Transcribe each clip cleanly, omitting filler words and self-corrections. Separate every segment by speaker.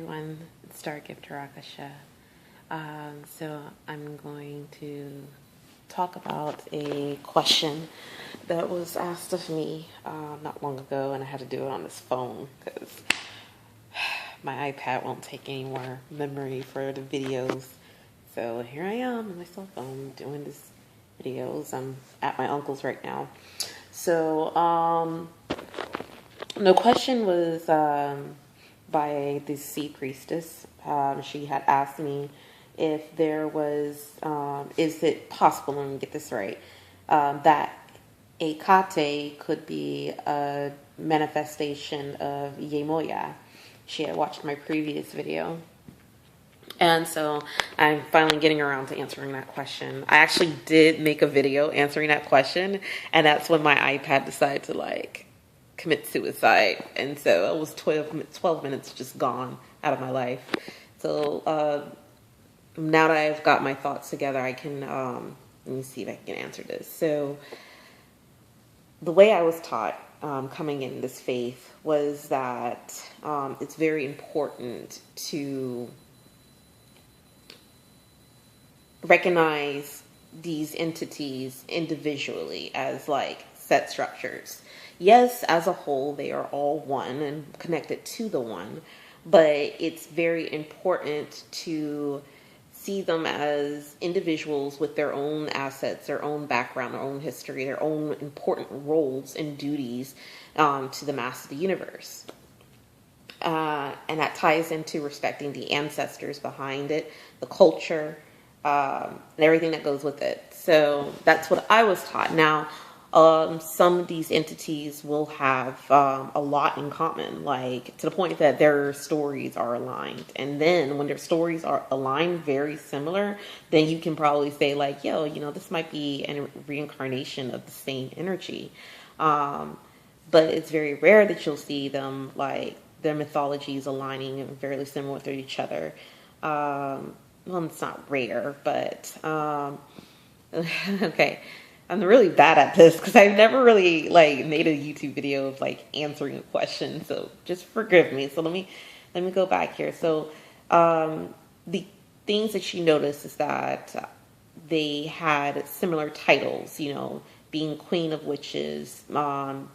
Speaker 1: Everyone, it's Star Gifter Akasha. So I'm going to talk about a question that was asked of me not long ago, and I had to do it on this phone because my iPad won't take any more memory for the videos. So here I am on my cell phone doing this videos. I'm at my uncle's right now. So the question was by the sea priestess. She had asked me if there was, is it possible, let me get this right, that Ekate could be a manifestation of Yemoja. She had watched my previous video. And so I'm finally getting around to answering that question. I actually did make a video answering that question, and that's when my iPad decided to commit suicide. And so it was 12 minutes just gone out of my life. So now that I've got my thoughts together, I can, let me see if I can answer this. So the way I was taught coming in this faith was that it's very important to recognize these entities individually as set structures. Yes, as a whole, they are all one and connected to the one, but it's very important to see them as individuals with their own assets, their own background, their own history, their own important roles and duties to the mass of the universe. And that ties into respecting the ancestors behind it, the culture, and everything that goes with it. So that's what I was taught. Now, some of these entities will have a lot in common, to the point that their stories are aligned. And then when their stories are aligned very similar, then you can probably say this might be a reincarnation of the same energy. But it's very rare that you'll see them, their mythologies aligning and fairly similar with each other. Well, it's not rare, but okay. I'm really bad at this because I've never really made a YouTube video of answering a question. So just forgive me. So let me go back here. So the things that you notice is that they had similar titles, being Queen of Witches,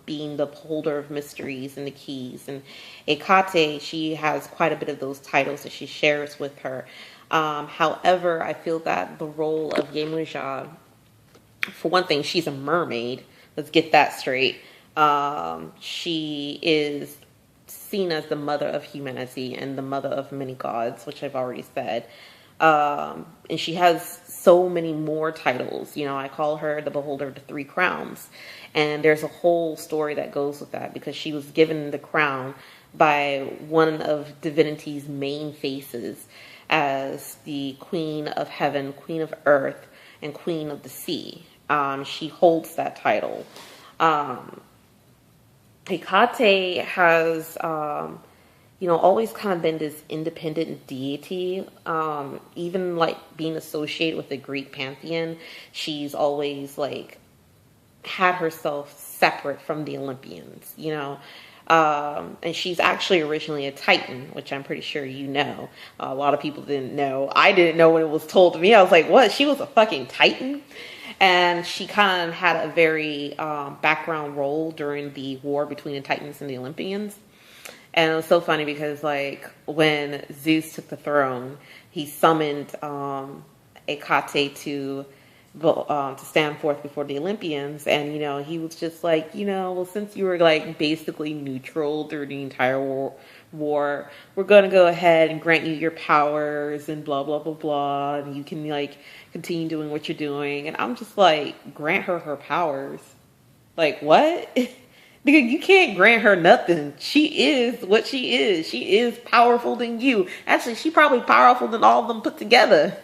Speaker 1: being the holder of mysteries and the keys. And Ekate, she has quite a bit of those titles that she shares with her. However, I feel that the role of Yemoja, for one thing, she's a mermaid. Let's get that straight. She is seen as the mother of humanity and the mother of many gods, which I've already said. And she has so many more titles. I call her the beholder of the three crowns. And there's a whole story that goes with that because she was given the crown by one of divinity's main faces as the Queen of Heaven, Queen of Earth, and Queen of the Sea. She holds that title. Ekate has, always kind of been this independent deity. Even being associated with the Greek pantheon, she's always had herself separate from the Olympians, and she's actually originally a Titan, which I'm pretty sure a lot of people didn't know. I didn't know when it was told to me. I was like, what? She was a fucking Titan? And she kind of had a very background role during the war between the Titans and the Olympians. And it was so funny because when Zeus took the throne, he summoned Ekate to stand forth before the Olympians. And, he was just well, since you were basically neutral during the entire war, we're going to go ahead and grant you your powers and blah, blah, blah, blah. And you can continue doing what you're doing. And I'm just grant her powers. What? You can't grant her nothing. She is what she is. She is powerful than you. Actually, she's probably powerful than all of them put together.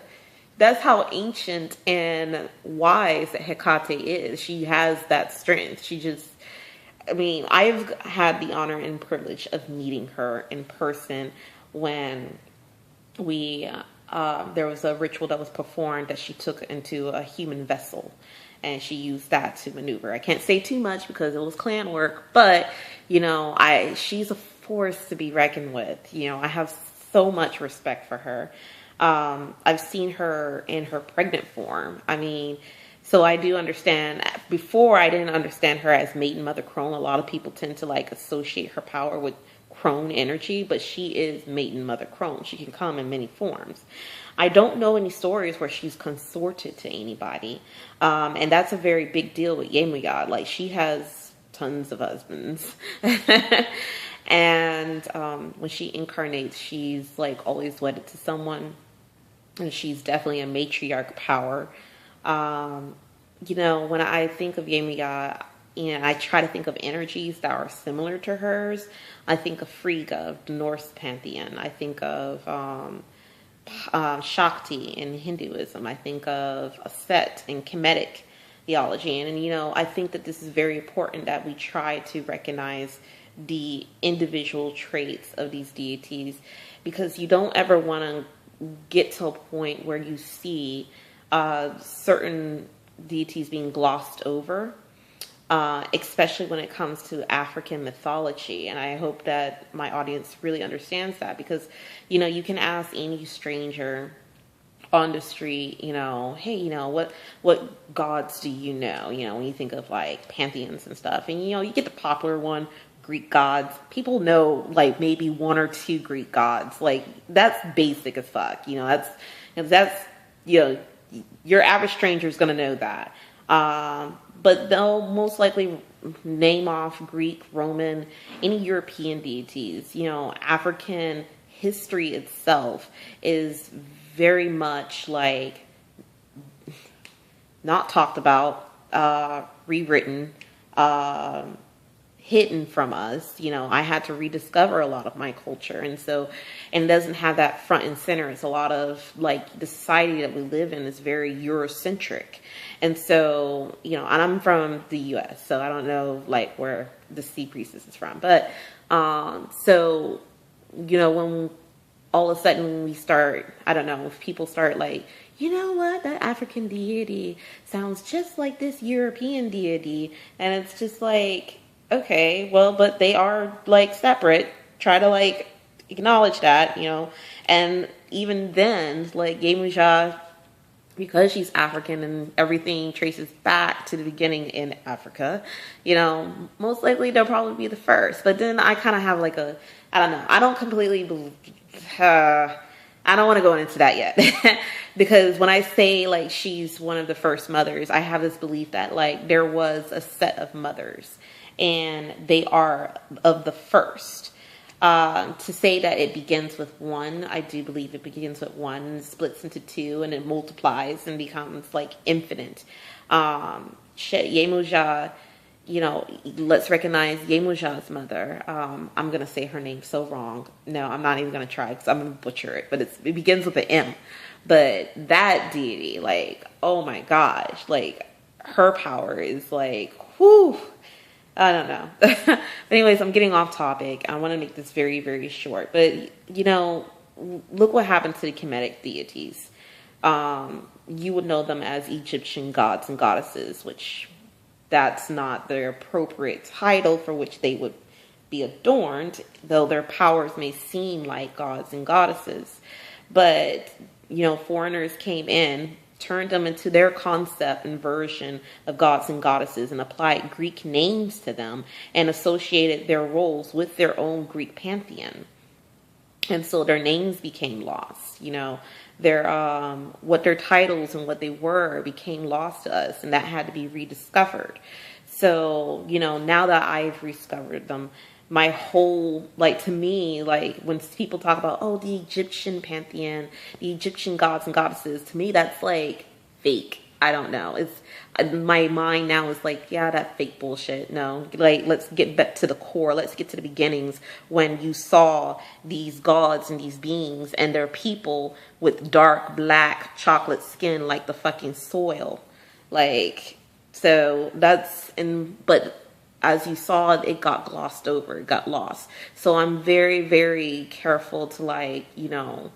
Speaker 1: That's how ancient and wise that Hecate is. She has that strength. I've had the honor and privilege of meeting her in person when there was a ritual that was performed that she took into a human vessel. And she used that to maneuver. I can't say too much because it was clan work, but she's a force to be reckoned with. I have so much respect for her. I've seen her in her pregnant form. I mean, so I do understand. Before, I didn't understand her as Maiden Mother Crone. A lot of people tend to like associate her power with crone energy, but she is Maiden Mother Crone. She can come in many forms. I don't know any stories where she's consorted to anybody. And that's a very big deal with Yemoja. Like, she has tons of husbands. And when she incarnates, she's like always wedded to someone. And she's definitely a matriarch power. You know, when I think of Yemoja, and I try to think of energies that are similar to hers, I think of Frigga of the Norse pantheon. I think of Shakti in Hinduism. I think of Set in Kemetic theology. And, you know, I think that this is very important that we try to recognize the individual traits of these deities, because you don't ever want to get to a point where you see certain deities being glossed over, especially when it comes to African mythology. And I hope that my audience really understands that, because, you know, you can ask any stranger on the street, you know, hey, you know, what gods do you know? You know, when you think of like pantheons and stuff, and, you know, you get the popular one, Greek gods. People know like maybe one or two Greek gods. Like, that's basic as fuck. You know, that's, you know, your average stranger is going to know that. But they'll most likely name off Greek, Roman, any European deities. You know, African history itself is very much like not talked about, rewritten, hidden from us. You know, I had to rediscover a lot of my culture. And so, and it doesn't have that front and center. It's a lot of like the society that we live in is very Eurocentric. And so, you know, and I'm from the US, so I don't know like where the sea priestess is from. But, so, you know, when all of a sudden we start, I don't know, if people start like, you know what, that African deity sounds just like this European deity. And it's just like, okay, well, but they are like separate. Try to like acknowledge that, you know. And even then, like Yemoja, because she's African and everything traces back to the beginning in Africa, you know, most likely they'll probably be the first. But then I kind of have like a, I don't know, I don't completely believe, I don't want to go into that yet. Because when I say like she's one of the first mothers, I have this belief that like there was a set of mothers and they are of the first. To say that it begins with one, I do believe it begins with one, splits into two, and it multiplies and becomes like infinite. Yemoja, you know, let's recognize Yemoja's mother. I'm going to say her name so wrong. No, I'm not even going to try because I'm going to butcher it. But it begins with an M. But that deity, like, oh my gosh, like her power is like, whew. I don't know. But anyways, I'm getting off topic. I want to make this very, very short. But, you know, look what happened to the Kemetic deities. You would know them as Egyptian gods and goddesses, which that's not their appropriate title for which they would be adorned, though their powers may seem like gods and goddesses. But, you know, foreigners came in, turned them into their concept and version of gods and goddesses and applied Greek names to them and associated their roles with their own Greek pantheon. And so their names became lost, you know, their, what their titles and what they were became lost to us, and that had to be rediscovered. So, you know, now that I've rediscovered them, my whole, like, to me, like, when people talk about, oh, the Egyptian pantheon, the Egyptian gods and goddesses, to me, that's, like, fake. I don't know. It's, my mind now is like, yeah, that fake bullshit. No, like, let's get back to the core. Let's get to the beginnings when you saw these gods and these beings and their people with dark, black, chocolate skin like the fucking soil. Like, so that's, but as you saw, it got glossed over, it got lost. So I'm very, very careful to, like, you know,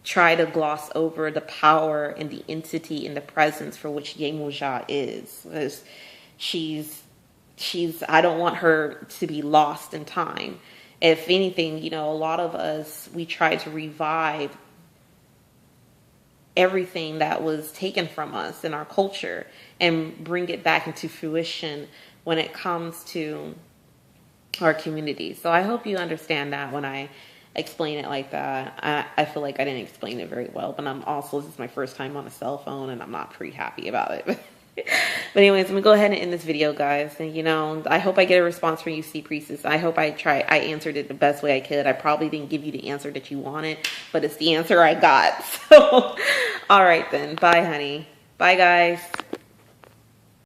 Speaker 1: try to gloss over the power and the entity and the presence for which Yemoja is. Because she's, I don't want her to be lost in time. if anything, you know, a lot of us, we try to revive everything that was taken from us in our culture and bring it back into fruition when it comes to our community. So I hope you understand that when I explain it like that. I feel like I didn't explain it very well, but this is my first time on a cell phone and I'm not pretty happy about it. But anyways, I'm gonna go ahead and end this video, guys. And you know, I hope I get a response from you, Sea Priestess. I hope I answered it the best way I could. I probably didn't give you the answer that you wanted, but it's the answer I got. So, all right then. Bye, honey. Bye, guys.